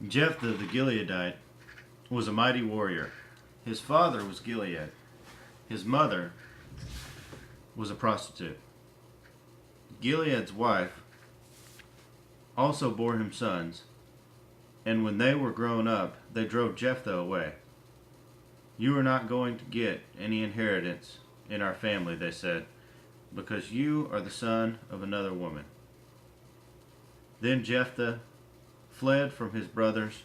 Jephthah the Gileadite was a mighty warrior. His father was Gilead. His mother was a prostitute. Gilead's wife also bore him sons, and when they were grown up, they drove Jephthah away. You are not going to get any inheritance in our family, they said, because you are the son of another woman. Then Jephthah fled from his brothers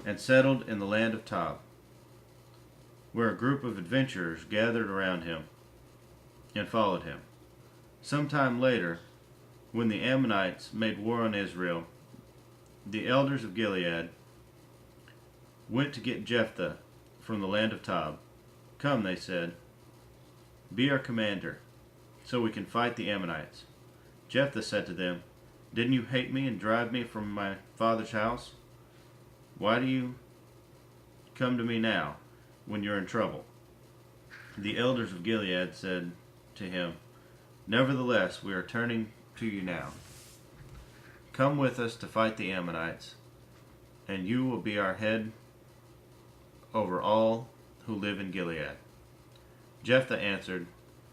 and settled in the land of Tob, where a group of adventurers gathered around him and followed him. Some time later, when the Ammonites made war on Israel, the elders of Gilead went to get Jephthah from the land of Tob. Come, they said, be our commander, so we can fight the Ammonites. Jephthah said to them, didn't you hate me and drive me from my father's house? Why do you come to me now, when you're in trouble? The elders of Gilead said to him, nevertheless, we are turning to you now. Come with us to fight the Ammonites, and you will be our head over all who live in Gilead. Jephthah answered,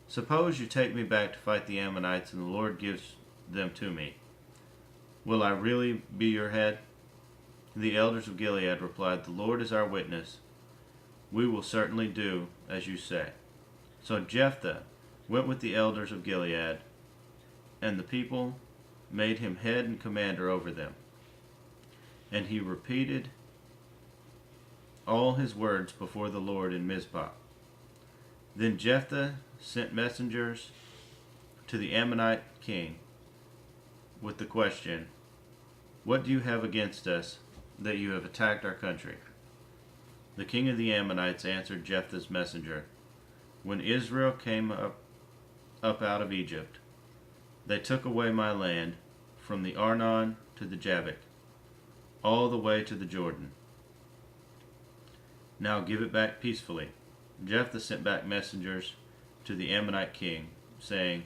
suppose you take me back to fight the Ammonites, and the Lord gives them to me. Will I really be your head? The elders of Gilead replied, the Lord is our witness. We will certainly do as you say. So Jephthah went with the elders of Gilead, and the people made him head and commander over them. And he repeated all his words before the Lord in Mizpah. Then Jephthah sent messengers to the Ammonite king with the question, what do you have against us that you have attacked our country? The king of the Ammonites answered Jephthah's messenger, when Israel came up out of Egypt, they took away my land from the Arnon to the Jabbok, all the way to the Jordan. Now give it back peacefully. Jephthah sent back messengers to the Ammonite king, saying,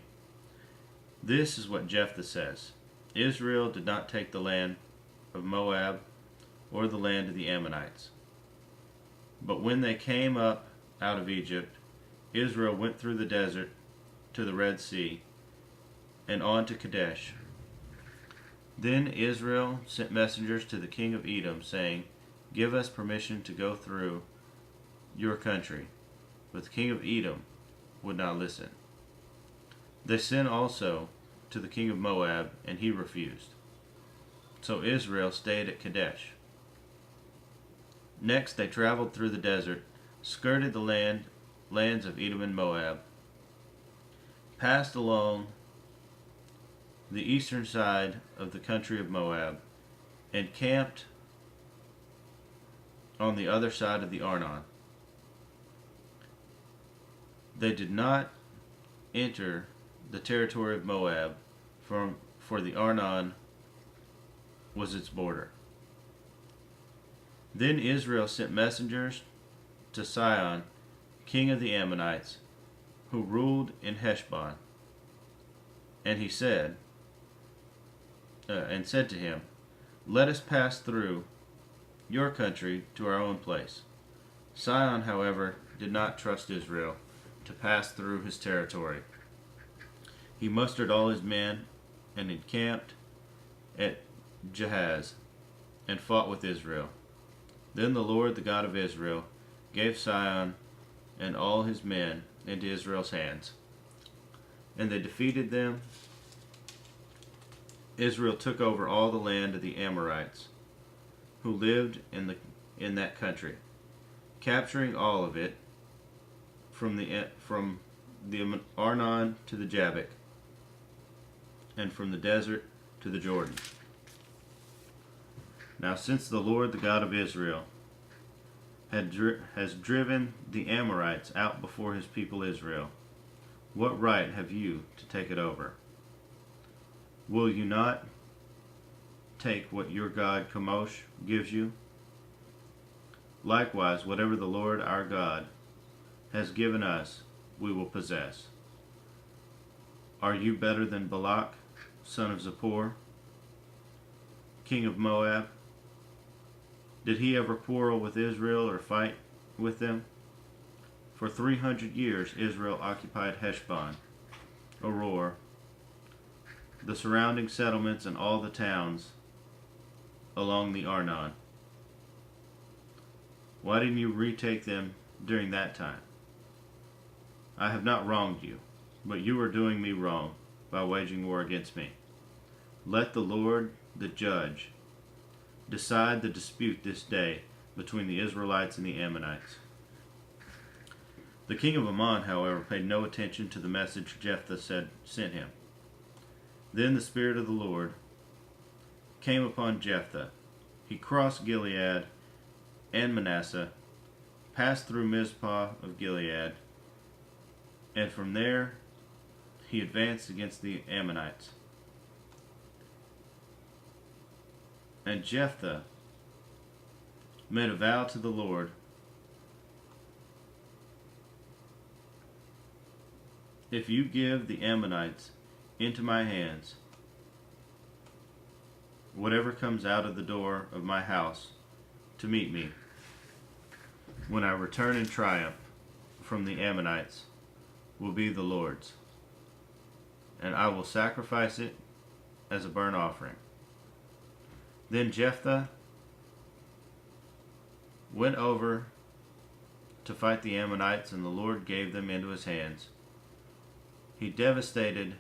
this is what Jephthah says. Israel did not take the land of Moab or the land of the Ammonites. But when they came up out of Egypt, Israel went through the desert to the Red Sea and on to Kadesh. Then Israel sent messengers to the king of Edom, saying, give us permission to go through your country. But the king of Edom would not listen. They sent also to the king of Moab, and he refused. So Israel stayed at Kadesh. Next they traveled through the desert, skirted the lands of Edom and Moab, passed along the eastern side of the country of Moab, and camped on the other side of the Arnon. They did not enter the territory of Moab, for the Arnon was its border. Then Israel sent messengers to Sihon, king of the Ammonites, who ruled in Heshbon. And he said to him, let us pass through your country to our own place. Sihon, however, did not trust Israel to pass through his territory. He mustered all his men and encamped at Jahaz and fought with Israel. Then the Lord, the God of Israel, gave Sihon and all his men into Israel's hands, and they defeated them. Israel took over all the land of the Amorites, who lived in that country, capturing all of it from the Arnon to the Jabbok, and from the desert to the Jordan. Now since the Lord, the God of Israel, has driven the Amorites out before his people Israel, what right have you to take it over? Will you not take what your God Chemosh gives you? Likewise, whatever the Lord our God has given us, we will possess. Are you better than Balak, son of Zippor, king of Moab? Did he ever quarrel with Israel or fight with them? For 300 years Israel occupied Heshbon, Aroer, the surrounding settlements, and all the towns along the Arnon. Why didn't you retake them during that time? I have not wronged you, but you are doing me wrong by waging war against me. Let the Lord, the judge, decide the dispute this day between the Israelites and the Ammonites. The king of Ammon, however, paid no attention to the message Jephthah sent him. Then the Spirit of the Lord came upon Jephthah. He crossed Gilead and Manasseh, passed through Mizpah of Gilead, and from there he advanced against the Ammonites. And Jephthah made a vow to the Lord, if you give the Ammonites into my hands, whatever comes out of the door of my house to meet me, when I return in triumph from the Ammonites, will be the Lord's, and I will sacrifice it as a burnt offering. Then Jephthah went over to fight the Ammonites, and the Lord gave them into his hands. He devastated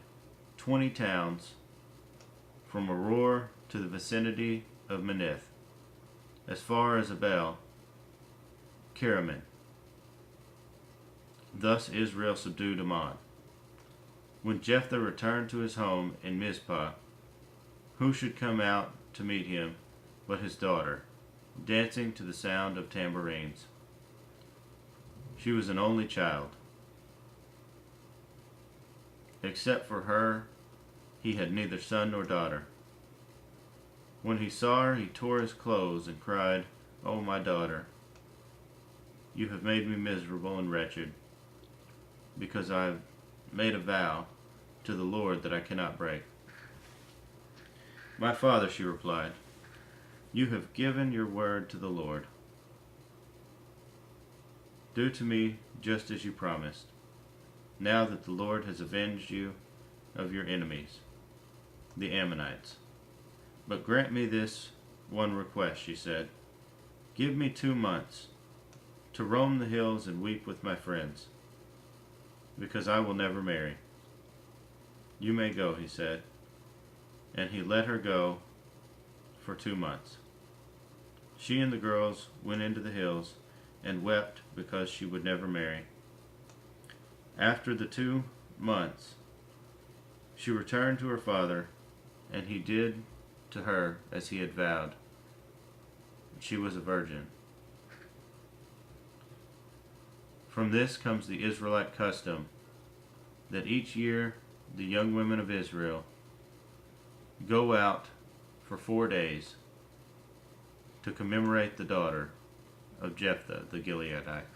20 towns from Aroer to the vicinity of Manith, as far as Abel Karaman. Thus Israel subdued Ammon. When Jephthah returned to his home in Mizpah, who should come out to meet him but his daughter, dancing to the sound of tambourines? She was an only child. Except for her, he had neither son nor daughter. When he saw her, he tore his clothes and cried, "O my daughter, you have made me miserable and wretched, because I have made a vow to the Lord that I cannot break." "My father," she replied, "you have given your word to the Lord. Do to me just as you promised, now that the Lord has avenged you of your enemies, the Ammonites. But grant me this one request," she said. "Give me 2 months to roam the hills and weep with my friends, because I will never marry." "You may go," he said, and he let her go for 2 months. She and the girls went into the hills and wept because she would never marry. After the 2 months, she returned to her father, and he did to her as he had vowed. She was a virgin. From this comes the Israelite custom that each year the young women of Israel go out for 4 days to commemorate the daughter of Jephthah the Gileadite.